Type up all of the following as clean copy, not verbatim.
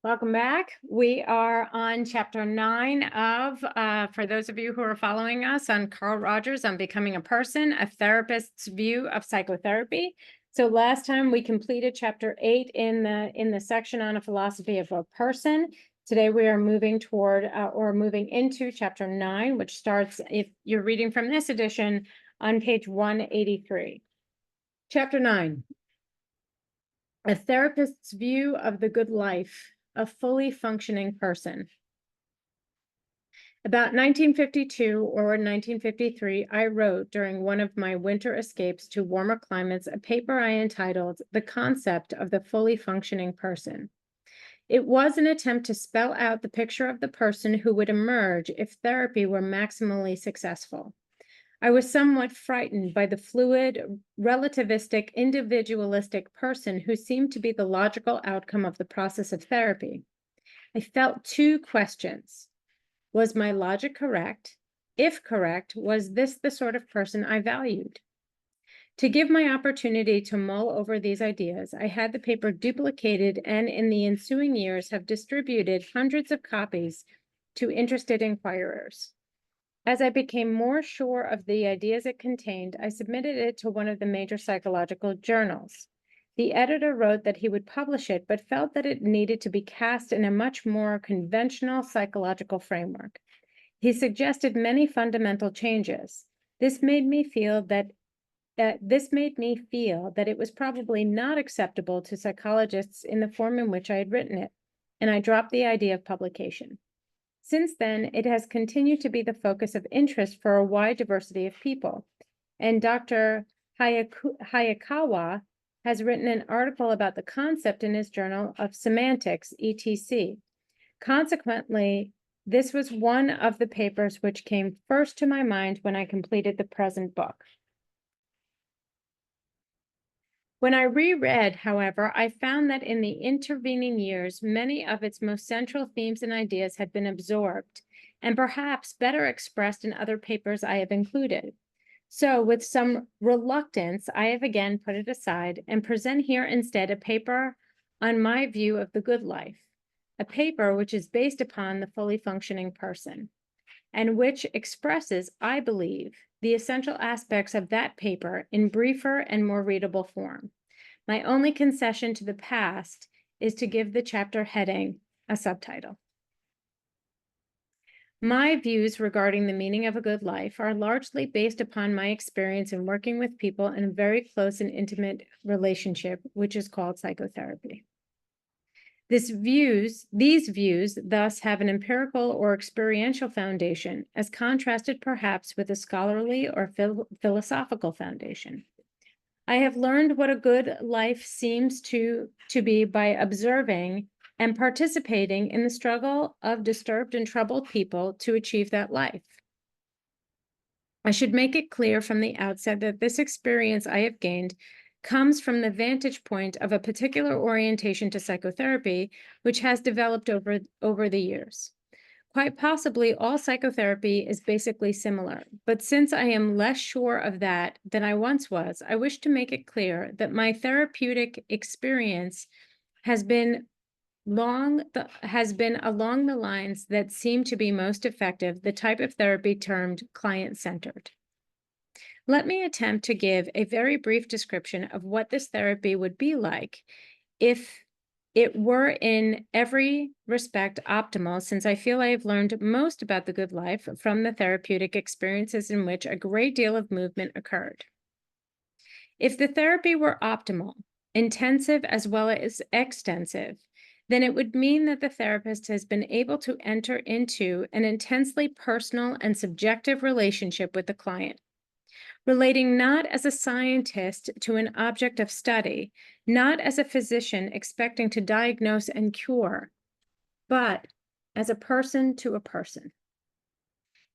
Welcome back. We are on chapter 9 of, for those of you who are following us, on Carl Rogers on Becoming a Person, a Therapist's View of Psychotherapy. So last time we completed chapter 8 in the section on a philosophy of a person. Today we are moving toward or moving into chapter 9, which starts, if you're reading from this edition, on page 183. Chapter 9. A therapist's view of the good life, a fully functioning person. About 1952 or 1953, I wrote during one of my winter escapes to warmer climates a paper I entitled The Concept of the Fully Functioning Person. It was an attempt to spell out the picture of the person who would emerge if therapy were maximally successful. I was somewhat frightened by the fluid, relativistic, individualistic person who seemed to be the logical outcome of the process of therapy. I felt two questions. Was my logic correct? If correct, was this the sort of person I valued? To give my opportunity to mull over these ideas, I had the paper duplicated and in the ensuing years have distributed hundreds of copies to interested inquirers. As I became more sure of the ideas it contained, I submitted it to one of the major psychological journals. The editor wrote that he would publish it, but felt that it needed to be cast in a much more conventional psychological framework. He suggested many fundamental changes. This made me feel that it was probably not acceptable to psychologists in the form in which I had written it, and I dropped the idea of publication. Since then, it has continued to be the focus of interest for a wide diversity of people, and Dr. Hayakawa has written an article about the concept in his Journal of Semantics, etc. Consequently, this was one of the papers which came first to my mind when I completed the present book. When I reread, however, I found that in the intervening years, many of its most central themes and ideas had been absorbed, and perhaps better expressed in other papers I have included. So, with some reluctance, I have again put it aside and present here instead a paper on my view of the good life, a paper which is based upon the fully functioning person, and which expresses, I believe, the essential aspects of that paper in briefer and more readable form. My only concession to the past is to give the chapter heading a subtitle. My views regarding the meaning of a good life are largely based upon my experience in working with people in a very close and intimate relationship, which is called psychotherapy. These views thus have an empirical or experiential foundation, as contrasted perhaps with a scholarly or philosophical foundation. I have learned what a good life seems to be by observing and participating in the struggle of disturbed and troubled people to achieve that life. I should make it clear from the outset that this experience I have gained comes from the vantage point of a particular orientation to psychotherapy, which has developed over the years. Quite possibly, all psychotherapy is basically similar, but since I am less sure of that than I once was, I wish to make it clear that my therapeutic experience has been along the lines that seem to be most effective, the type of therapy termed client-centered. Let me attempt to give a very brief description of what this therapy would be like if it were in every respect optimal, since I feel I have learned most about the good life from the therapeutic experiences in which a great deal of movement occurred. If the therapy were optimal, intensive as well as extensive, then it would mean that the therapist has been able to enter into an intensely personal and subjective relationship with the client, relating not as a scientist to an object of study, not as a physician expecting to diagnose and cure, but as a person to a person.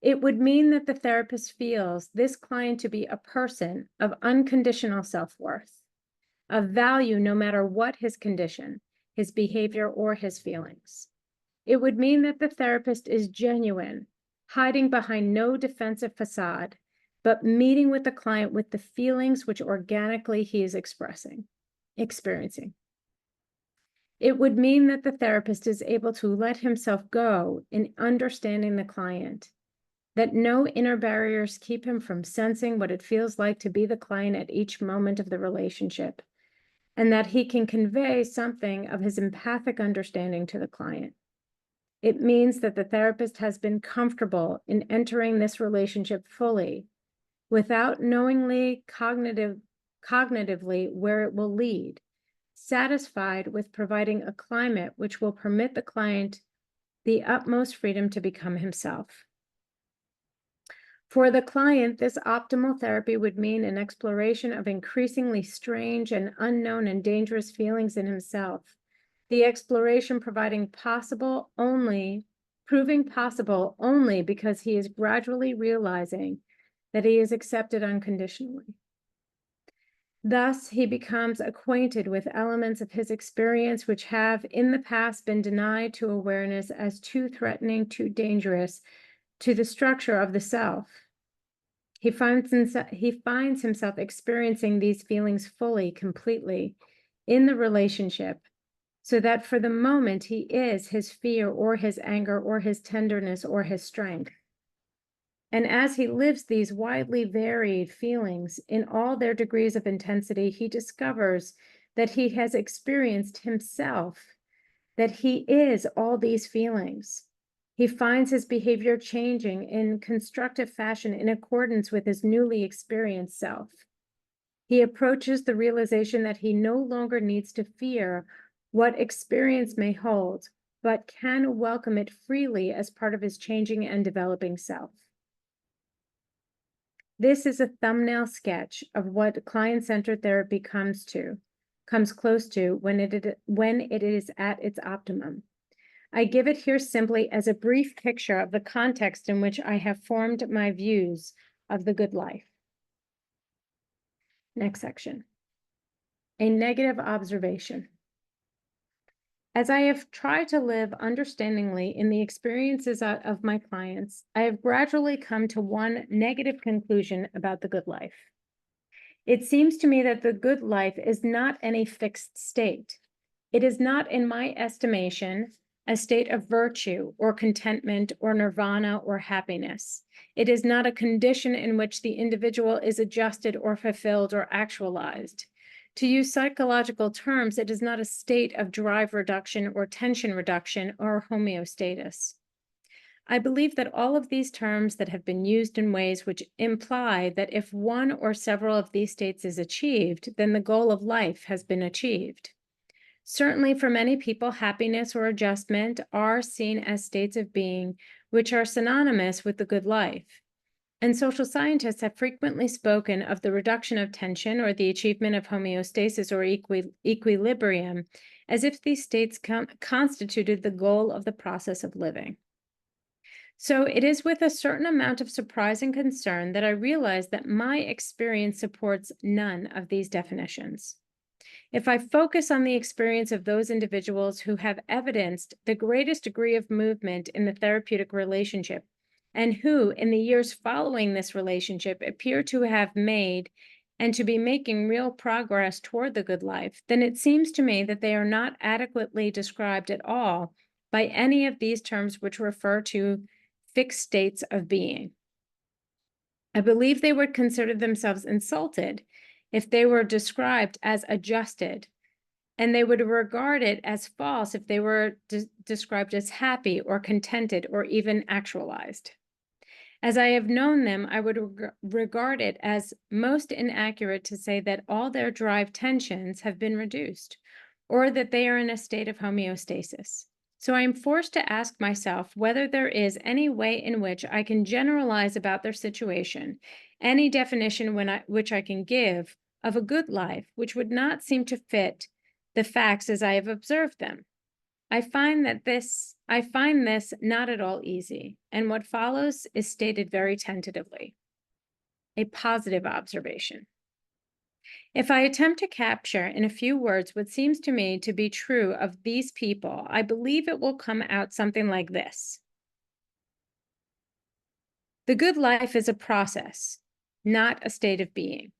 It would mean that the therapist feels this client to be a person of unconditional self-worth, of value no matter what his condition, his behavior, or his feelings. It would mean that the therapist is genuine, hiding behind no defensive facade, but meeting with the client with the feelings which organically he is experiencing. It would mean that the therapist is able to let himself go in understanding the client, that no inner barriers keep him from sensing what it feels like to be the client at each moment of the relationship, and that he can convey something of his empathic understanding to the client. It means that the therapist has been comfortable in entering this relationship fully without knowingly cognitively where it will lead, satisfied with providing a climate which will permit the client the utmost freedom to become himself. For the client, this optimal therapy would mean an exploration of increasingly strange and unknown and dangerous feelings in himself. The exploration proving possible only because he is gradually realizing that he is accepted unconditionally. Thus, he becomes acquainted with elements of his experience which have in the past been denied to awareness as too threatening, too dangerous to the structure of the self. He finds himself experiencing these feelings fully, completely in the relationship, so that for the moment he is his fear or his anger or his tenderness or his strength. And as he lives these widely varied feelings in all their degrees of intensity, he discovers that he has experienced himself, that he is all these feelings. He finds his behavior changing in constructive fashion in accordance with his newly experienced self. He approaches the realization that he no longer needs to fear what experience may hold, but can welcome it freely as part of his changing and developing self. This is a thumbnail sketch of what client-centered therapy comes close to when it is at its optimum. I give it here simply as a brief picture of the context in which I have formed my views of the good life. Next section. A negative observation. As I have tried to live understandingly in the experiences of my clients, I have gradually come to one negative conclusion about the good life. It seems to me that the good life is not any fixed state. It is not, in my estimation, a state of virtue or contentment or nirvana or happiness. It is not a condition in which the individual is adjusted or fulfilled or actualized. To use psychological terms, it is not a state of drive reduction or tension reduction or homeostasis. I believe that all of these terms that have been used in ways which imply that if one or several of these states is achieved, then the goal of life has been achieved. Certainly for many people, happiness or adjustment are seen as states of being which are synonymous with the good life. And social scientists have frequently spoken of the reduction of tension or the achievement of homeostasis or equilibrium as if these states constituted the goal of the process of living. So it is with a certain amount of surprise and concern that I realize that my experience supports none of these definitions. If I focus on the experience of those individuals who have evidenced the greatest degree of movement in the therapeutic relationship, and who, in the years following this relationship, appear to have made and to be making real progress toward the good life, then it seems to me that they are not adequately described at all by any of these terms which refer to fixed states of being. I believe they would consider themselves insulted if they were described as adjusted, and they would regard it as false if they were described as happy or contented or even actualized. As I have known them, I would regard it as most inaccurate to say that all their drive tensions have been reduced, or that they are in a state of homeostasis. So I am forced to ask myself whether there is any way in which I can generalize about their situation, any definition which I can give of a good life, which would not seem to fit the facts as I have observed them. I find this not at all easy, and what follows is stated very tentatively. A positive observation. If I attempt to capture in a few words what seems to me to be true of these people, I believe it will come out something like this. The good life is a process, not a state of being.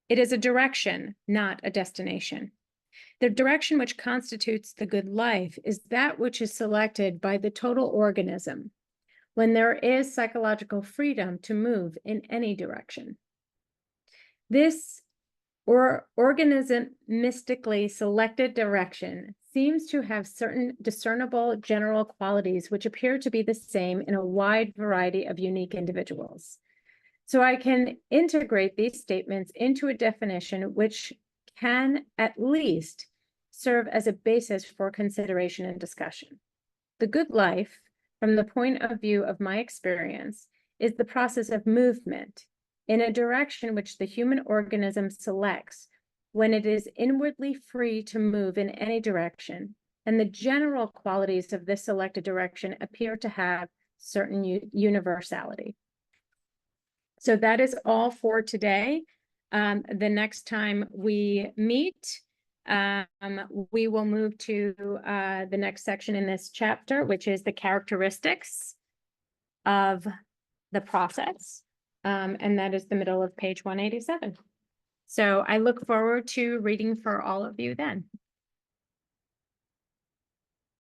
It is a direction, not a destination. The direction which constitutes the good life is that which is selected by the total organism when there is psychological freedom to move in any direction. This organismistically selected direction seems to have certain discernible general qualities which appear to be the same in a wide variety of unique individuals. So I can integrate these statements into a definition which can at least serve as a basis for consideration and discussion. The good life, from the point of view of my experience, is the process of movement in a direction which the human organism selects when it is inwardly free to move in any direction, and the general qualities of this selected direction appear to have certain universality. So that is all for today. The next time we meet, we will move to the next section in this chapter, which is the characteristics of the process. And that is the middle of page 187. So I look forward to reading for all of you then.